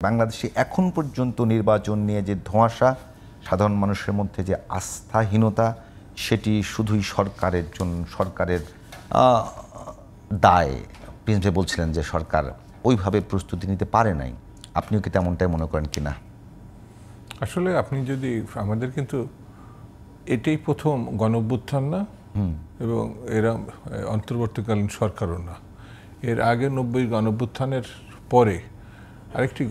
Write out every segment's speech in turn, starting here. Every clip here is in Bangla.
বাংলাদেশে এখন পর্যন্ত নির্বাচন নিয়ে যে ধোঁয়াশা, সাধারণ মানুষের মধ্যে যে আস্থাহীনতা, সেটি শুধুই সরকারের জন্য, সরকারের দায়। প্রিন্সিপাল বলছিলেন যে সরকার ওইভাবে প্রস্তুতি নিতে পারে নাই। আপনিও কি তেমনটাই মনে করেন কিনা? আসলে আপনি যদি আমাদের কিন্তু এটাই প্রথম গণঅভ্যুত্থান না, এবং এরা অন্তর্বর্তীকালীন সরকারও না। এর আগে 90 গণঅভ্যুত্থানের পরে আরেকটি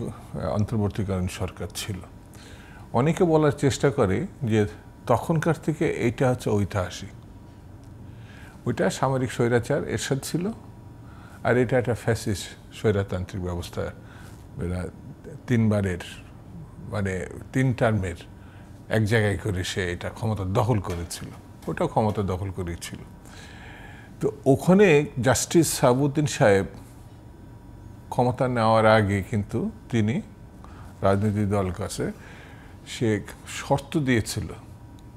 অন্তর্বর্তীকালীন সরকার ছিল। অনেকে বলার চেষ্টা করে যে তখনকার থেকে এইটা হচ্ছে ঐতিহাসিক, ওইটা সামরিক স্বৈরাচার এরশাদ ছিল, আর এটা একটা ফ্যাসিস্ট স্বৈরতান্ত্রিক ব্যবস্থা। তিনবারের মানে 3 টার্মের এক জায়গায় করে সে এটা ক্ষমতা দখল করেছিল, ওটাও ক্ষমতা দখল করেছিল। তো ওখানে জাস্টিস সাহাবুদ্দিন সাহেব ক্ষমতা নেওয়ার আগে কিন্তু তিনি রাজনৈতিক দল কাছে সে শর্ত দিয়েছিল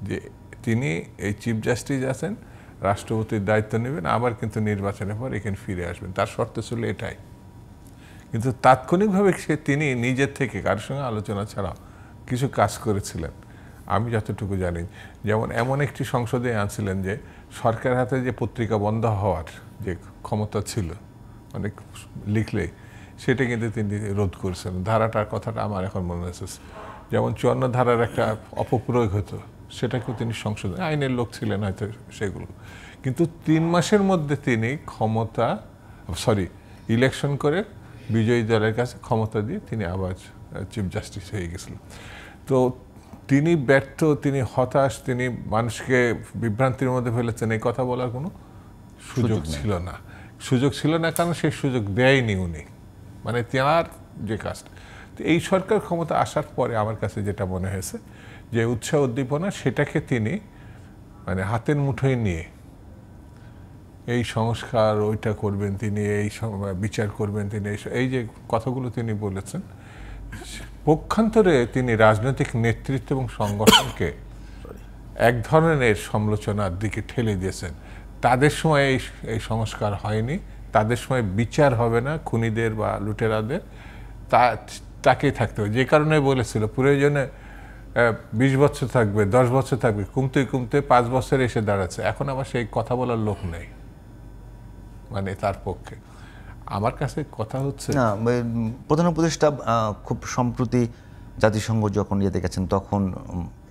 যে তিনি এই চিফ জাস্টিস আছেন, রাষ্ট্রপতির দায়িত্ব নেবেন, আবার কিন্তু নির্বাচনের পর এখানে ফিরে আসবেন। তার শর্ত ছিল এটাই। কিন্তু তাৎক্ষণিকভাবে তিনি নিজের থেকে কারোর সঙ্গে আলোচনা ছাড়া কিছু কাজ করেছিলেন আমি যতটুকু জানি। যেমন এমন একটি সংসদে আনছিলেন যে সরকার হাতে যে পত্রিকা বন্ধ হওয়ার যে ক্ষমতা ছিল, মানে লিখলে সেটা কিন্তু তিনি রোধ করেছেন। ধারাটার কথাটা আমার এখন মনে হচ্ছে, যেমন 54 ধারার একটা অপপ্রয়োগ হতো, সেটাকেও তিনি সংসদে, আইনের লোক ছিলেন হয়তো সেগুলো, কিন্তু 3 মাসের মধ্যে তিনি ইলেকশন করে বিজয়ী দলের কাছে ক্ষমতা দিয়ে তিনি আবার চিফ জাস্টিস হয়ে গেছিলেন। তো তিনি ব্যর্থ, তিনি হতাশ, তিনি মানুষকে বিভ্রান্তির মধ্যে ফেলেছেন, এই কথা বলার কোনো সুযোগ ছিল না। সুযোগ ছিল না কারণ সেই সুযোগ দেয়নি উনি, মানে তার যে কাজটা। তো এই সরকার ক্ষমতা আসার পরে আমার কাছে যেটা মনে হয়েছে যে উৎসাহ উদ্দীপনা সেটাকে তিনি মানে হাতের মুঠোয় নিয়ে এই সংস্কার ওইটা করবেন তিনি, এই বিচার করবেন তিনি, এই যে কথাগুলো তিনি বলেছেন, পক্ষান্তরে তিনি রাজনৈতিক নেতৃত্ব এবং সংগঠনকে এক ধরনের সমালোচনার দিকে ঠেলে দিয়েছেন। তাদের সময় এই সংস্কার হয়নি, তাদের সময় বিচার হবে না খুনিদের বা লুটেরাদের, তাকেই থাকতে হবে। যে কারণে বলেছিল প্রয়োজনে 20 বছর থাকবে, 10 বছর থাকবে, কমতে কমতে 5 বছরে এসে দাঁড়াচ্ছে। এখন আবার সেই কথা বলার লোক নেই মানে তার পক্ষে। আমার কাছে কথা হচ্ছে না, প্রধান উপদেষ্টা খুব সম্প্রতি জাতিসংঘ যখন ইয়েতে গেছেন, তখন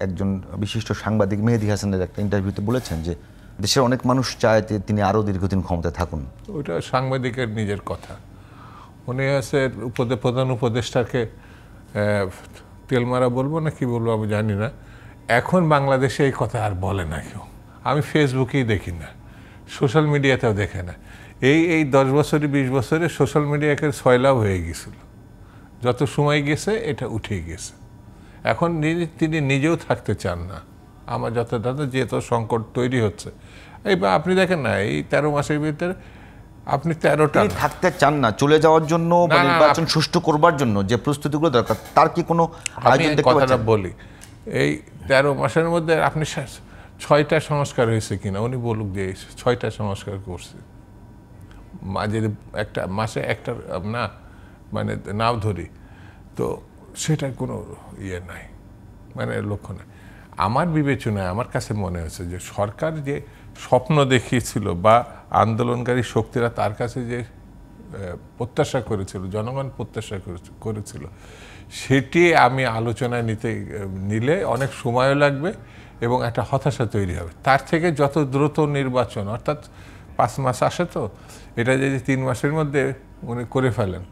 একজন বিশিষ্ট সাংবাদিক মেহেদী হাসানের একটা ইন্টারভিউতে বলেছেন যে দেশের অনেক মানুষ চায় তিনি আরও দীর্ঘদিন ক্ষমতায় থাকুন। ওইটা সাংবাদিকের নিজের কথা। উনি আছে প্রধান উপদেষ্টাকে তেলমারা বলবো না কি বলবো আমি জানি না। এখন বাংলাদেশে এই কথা আর বলে না কেউ। আমি ফেসবুকেই দেখি না, সোশ্যাল মিডিয়াতেও দেখে না। এই 10 বছরে 20 বছরে সোশ্যাল মিডিয়াকে সয়লাভ হয়ে গেছিল, যত সময় গেছে এটা উঠে গেছে। এখন তিনি নিজেও থাকতে চান না। আমার যত যেহেতু সংকট তৈরি হচ্ছে, এই আপনি দেখেন না এই 13 মাসের ভিতরে আপনি 13টা থাকতে চান না, চলে যাওয়ার জন্য বা নির্বাচন সুষ্ঠু করবার জন্য যে প্রস্তুতিগুলো দরকার, তার কি কোনো আয়োজন দেখতে পাচ্ছেন? কথাটা বলি, এই 13 মাসের মধ্যে আপনি 6টা সংস্কার হয়েছে কিনা উনি বলুক যে 6টা সংস্কার করছে। মাঝে একটা মাসে একটা না মানে নাও ধরি, তো সেটার কোনো ইয়ে নাই, মানে লক্ষ্য নাই। আমার বিবেচনায় আমার কাছে মনে হয়েছে যে সরকার যে স্বপ্ন দেখিয়েছিল বা আন্দোলনকারী শক্তিরা তার কাছে যে প্রত্যাশা করেছিল, জনগণ প্রত্যাশা করেছিল, সেটি আমি আলোচনায় নিলে অনেক সময়ও লাগবে এবং একটা হতাশা তৈরি হবে। তার থেকে যত দ্রুত নির্বাচন, অর্থাৎ 5 মাস আসে, তো এটা যদি 3 মাসের মধ্যে উনি করে ফেলেন,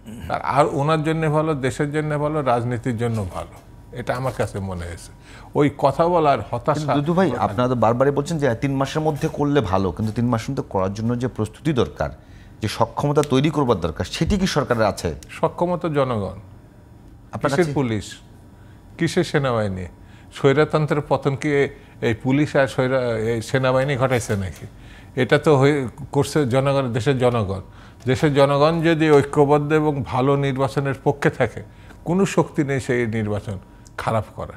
আর ওনার জন্য ভালো, দেশের জন্য ভালো, রাজনীতির জন্য ভালো, এটা আমার কাছে মনে হয়েছে। ওই কথা বলার হতাশা। দুদু ভাই, আপনারা তো বারবারই বলছেন যে 3 মাসের মধ্যে করলে ভালো, কিন্তু 3 মাসের মধ্যে করার জন্য যে প্রস্তুতি দরকার, যে সক্ষমতা তৈরি করবার দরকার, সেটি কি সরকারের আছে? সক্ষমতা জনগণ, কিসের পুলিশ, কিসের সেনাবাহিনী? স্বৈরতন্ত্রের পতন কি এই পুলিশ আর সেনাবাহিনী ঘটাইছে নাকি? এটা তো করছে জনগণ, দেশের জনগণ। দেশের জনগণ যদি ঐক্যবদ্ধ এবং ভালো নির্বাচনের পক্ষে থাকে, কোনো শক্তি নেই সেই নির্বাচন খারাপ করা।